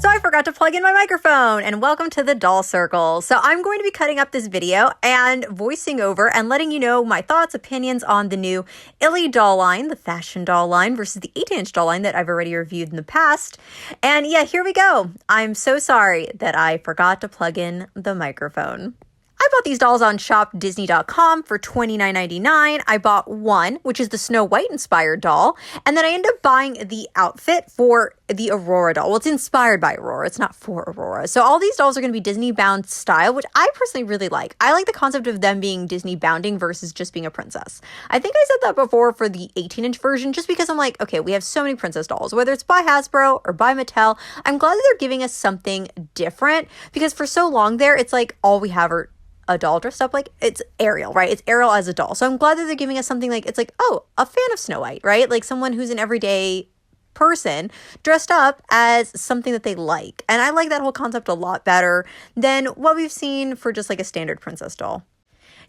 So I forgot to plug in my microphone, and welcome to the Doll Circle. So I'm going to be cutting up this video and voicing over and letting you know my thoughts, opinions on the new Illy doll line, the fashion doll line versus the 18-inch doll line that I've already reviewed in the past. And yeah, here we go. I'm so sorry that I forgot to plug in the microphone. I bought these dolls on shopdisney.com for $29.99. I bought one, which is the Snow White inspired doll, and then I ended up buying the outfit for the Aurora doll. Well, it's inspired by Aurora. It's not for Aurora. So all these dolls are going to be Disney bound style, which I personally really like. I like the concept of them being Disney bounding versus just being a princess. I think I said that before for the 18-inch version, just because I'm like, okay, we have so many princess dolls, whether it's by Hasbro or by Mattel. I'm glad that they're giving us something different, because for so long there, it's like all we have are a doll dressed up like it's Ariel, right? It's Ariel as a doll. So I'm glad that they're giving us something like, it's like, oh, a fan of Snow White, right? Like someone who's an everyday person dressed up as something that they like. And I like that whole concept a lot better than what we've seen for just like a standard princess doll.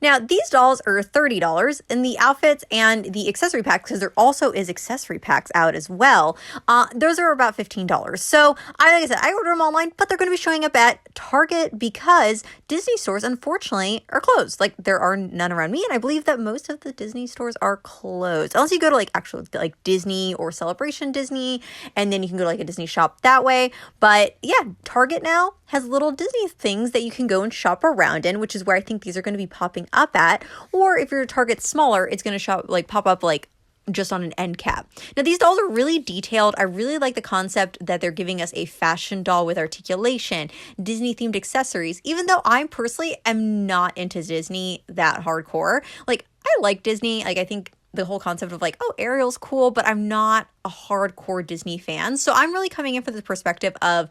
Now, these dolls are $30 in the outfits and the accessory packs, because there also is accessory packs out as well. Those are about $15. So, like I said, I order them online, but they're going to be showing up at Target because Disney stores, unfortunately, are closed. Like, there are none around me, and I believe that most of the Disney stores are closed. Unless you go to, like, actual, like, Disney or Celebration Disney, and then you can go to, like, a Disney shop that way. But, yeah, Target now has little Disney things that you can go and shop around in, which is where I think these are going to be popping up at. Or if your Target's smaller, it's going to pop up like just on an end cap. Now, these dolls are really detailed. I really like the concept that they're giving us a fashion doll with articulation, Disney themed accessories, even though I personally am not into Disney that hardcore. Like, I like Disney. Like, I think the whole concept of like, oh, Ariel's cool, but I'm not a hardcore Disney fan. So I'm really coming in from the perspective of,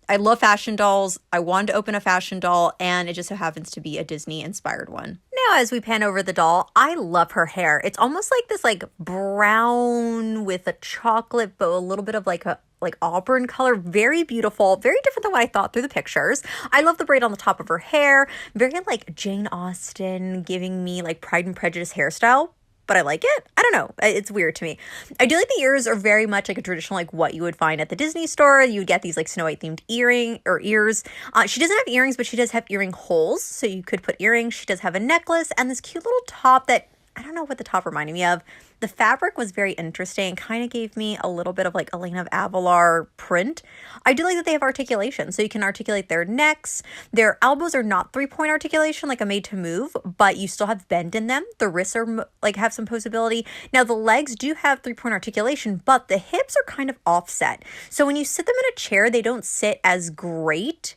I love fashion dolls. I wanted to open a fashion doll, and it just so happens to be a Disney-inspired one. Now, as we pan over the doll, I love her hair. It's almost like this like brown with a chocolate, but a little bit of like a auburn color. Very beautiful, very different than what I thought through the pictures. I love the braid on the top of her hair. Very like Jane Austen, giving me like Pride and Prejudice hairstyle. But I like it. I don't know. It's weird to me. I do like the ears are very much like a traditional, like what you would find at the Disney store. You would get these like Snow White themed ears. She doesn't have earrings, but she does have earring holes. So you could put earrings. She does have a necklace and this cute little top that, I don't know what the top reminded me of. The fabric was very interesting. Kind of gave me a little bit of like Elena of Avalor print. I do like that they have articulation. So you can articulate their necks. Their elbows are not 3-point articulation like a made to move, but you still have bend in them. The wrists are like have some posability. Now the legs do have 3-point articulation, but the hips are kind of offset. So when you sit them in a chair, they don't sit as great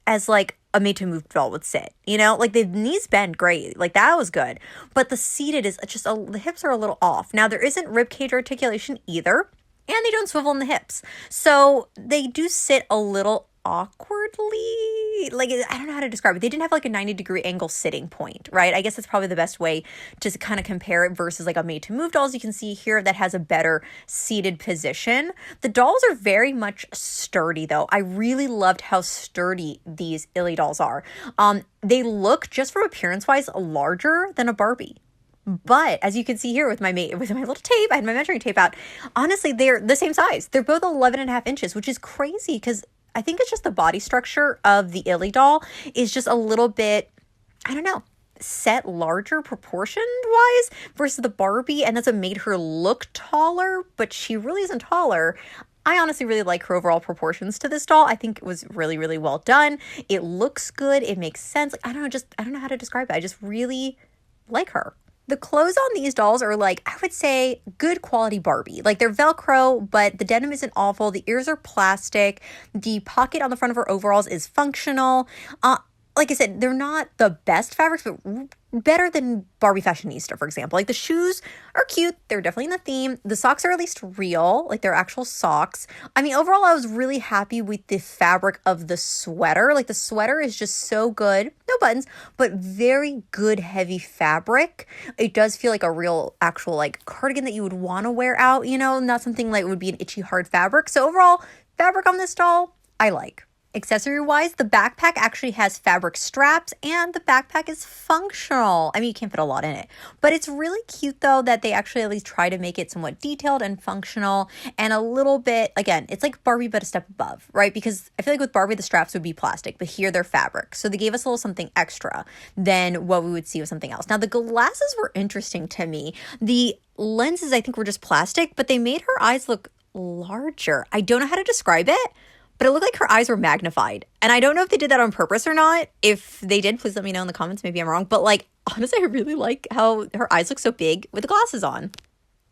as like a made to move doll would sit, you know, like the knees bend great, like that was good, but the seated is just the hips are a little off. Now there isn't rib cage articulation either, and they don't swivel in the hips, so they do sit a little awkwardly. Like, I don't know how to describe it. They didn't have like a 90-degree angle sitting point, right? I guess that's probably the best way to kind of compare it versus like a made to move dolls you can see here that has a better seated position. The dolls are very much sturdy though. I really loved how sturdy these Illy dolls are. They look, just from appearance wise, larger than a Barbie. But as you can see here with my little tape, I had my measuring tape out. Honestly, they're the same size. They're both 11.5 inches, which is crazy because I think it's just the body structure of the Illy doll is just a little bit, I don't know, set larger proportion wise versus the Barbie. And that's what made her look taller, but she really isn't taller. I honestly really like her overall proportions to this doll. I think it was really, really well done. It looks good. It makes sense. Like, I don't know how to describe it. I just really like her. The clothes on these dolls are like, I would say, good quality Barbie. Like, they're Velcro, but the denim isn't awful. The ears are plastic. The pocket on the front of her overalls is functional. Like I said, they're not the best fabrics, but better than Barbie Fashionista, for example. Like, the shoes are cute. They're definitely in the theme. The socks are at least real. Like, they're actual socks. I mean, overall, I was really happy with the fabric of the sweater. Like, the sweater is just so good. No buttons, but very good heavy fabric. It does feel like a real actual, like, cardigan that you would want to wear out, you know? Not something like would be an itchy hard fabric. So overall, fabric on this doll, I like. Accessory-wise, the backpack actually has fabric straps and the backpack is functional. I mean, you can't fit a lot in it, but it's really cute though that they actually at least try to make it somewhat detailed and functional and a little bit, again, it's like Barbie but a step above, right? Because I feel like with Barbie, the straps would be plastic, but here they're fabric. So they gave us a little something extra than what we would see with something else. Now, the glasses were interesting to me. The lenses, I think, were just plastic, but they made her eyes look larger. I don't know how to describe it, but it looked like her eyes were magnified. And I don't know if they did that on purpose or not. If they did, please let me know in the comments. Maybe I'm wrong. But like, honestly, I really like how her eyes look so big with the glasses on.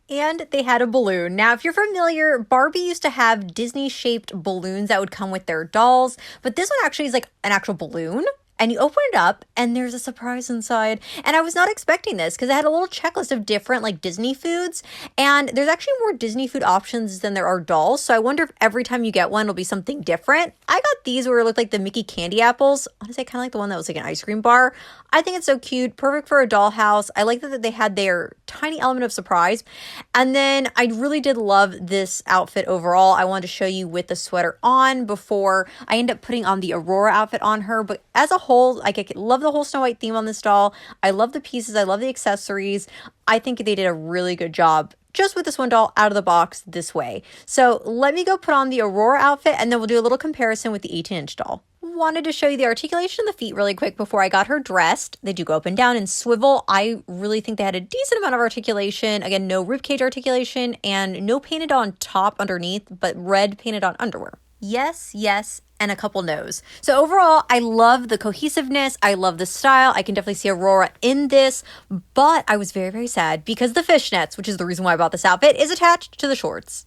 And they had a balloon. Now, if you're familiar, Barbie used to have Disney-shaped balloons that would come with their dolls. But this one actually is like an actual balloon. And you open it up and there's a surprise inside. And I was not expecting this because it had a little checklist of different like Disney foods. And there's actually more Disney food options than there are dolls. So I wonder if every time you get one, it'll be something different. I got these where it looked like the Mickey candy apples. Honestly, I kind of like the one that was like an ice cream bar. I think it's so cute. Perfect for a dollhouse. I like that they had their tiny element of surprise. And then I really did love this outfit overall. I wanted to show you with the sweater on before I end up putting on the Aurora outfit on her. But as a whole, like I love the whole Snow White theme on this doll. I love the pieces. I love the accessories. I think they did a really good job just with this one doll out of the box this way. So let me go put on the Aurora outfit and then we'll do a little comparison with the 18-inch doll. Wanted to show you the articulation of the feet really quick before I got her dressed. They do go up and down and swivel. I really think they had a decent amount of articulation. Again, no ribcage articulation and no painted on top underneath, but red painted on underwear. Yes, yes, and a couple no's. So overall, I love the cohesiveness. I love the style. I can definitely see Aurora in this, but I was very, very sad because the fishnets, which is the reason why I bought this outfit, is attached to the shorts.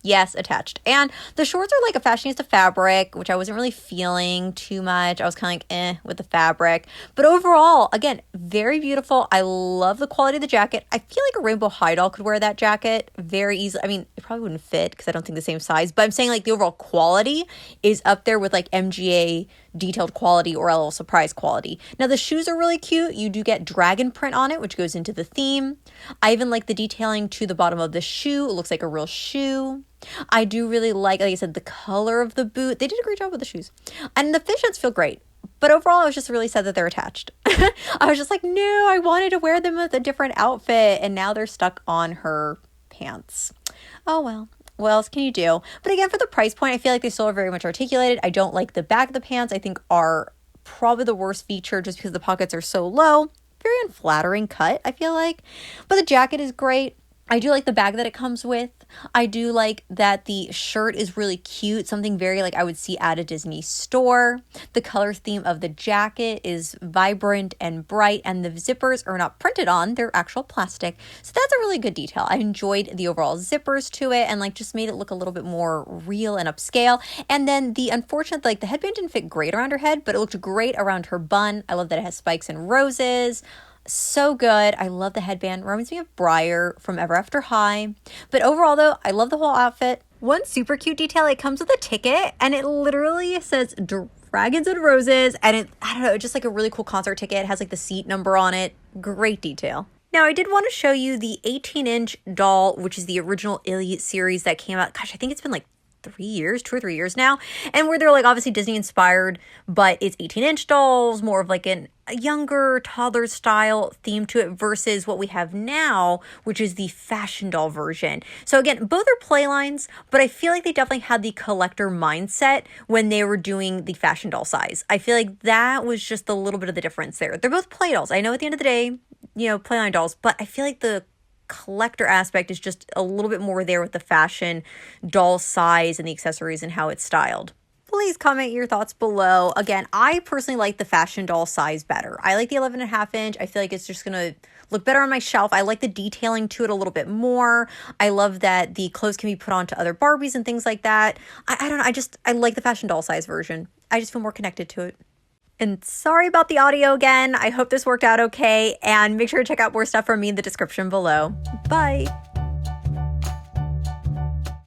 Yes, attached. And the shorts are like a fashionista fabric, which I wasn't really feeling too much. I was kind of like, with the fabric. But overall, again, very beautiful. I love the quality of the jacket. I feel like a rainbow high doll could wear that jacket very easily. I mean, it probably wouldn't fit because I don't think the same size. But I'm saying like the overall quality is up there with like MGA detailed quality or a little surprise quality. Now, the shoes are really cute. You do get dragon print on it, which goes into the theme. I even like the detailing to the bottom of the shoe. It looks like a real shoe. I do really like I said, the color of the boot. They did a great job with the shoes. And the fishnets feel great. But overall, I was just really sad that they're attached. I was just like, no, I wanted to wear them with a different outfit. And now they're stuck on her pants. Oh, well. What else can you do? But again, for the price point, I feel like they still are very much articulated. I don't like the back of the pants. I think are probably the worst feature just because the pockets are so low. Very unflattering cut, I feel like. But the jacket is great. I do like the bag that it comes with. I do like that the shirt is really cute, something very like I would see at a Disney store. The color theme of the jacket is vibrant and bright, and the zippers are not printed on, they're actual plastic. So that's a really good detail. I enjoyed the overall zippers to it and like just made it look a little bit more real and upscale. And then the unfortunate, like the headband didn't fit great around her head, but it looked great around her bun. I love that it has spikes and roses. So good. I love the headband. Reminds me of Briar from Ever After High. But overall though, I love the whole outfit. One super cute detail, it comes with a ticket and it literally says Dragons and Roses and it, I don't know, just like a really cool concert ticket. It has like the seat number on it. Great detail. Now, I did want to show you the 18-inch doll, which is the original Illy series that came out. Gosh, I think it's been like 2 or 3 years now, and where they're like obviously Disney inspired, but it's 18-inch dolls, more of like a younger toddler style theme to it versus what we have now, which is the fashion doll version. So again, both are play lines, but I feel like they definitely had the collector mindset when they were doing the fashion doll size. I feel like that was just a little bit of the difference there. They're both play dolls. I know at the end of the day, you know, play line dolls, but I feel like the collector aspect is just a little bit more there with the fashion doll size and the accessories and how it's styled. Please comment your thoughts below. Again, I personally like the fashion doll size better. I like the 11.5 inch. I feel like it's just gonna look better on my shelf. I like the detailing to it a little bit more. I love that the clothes can be put onto other Barbies and things like that. I don't know, I like the fashion doll size version. I just feel more connected to it. And sorry about the audio again. I hope this worked out okay. And make sure to check out more stuff from me in the description below. Bye.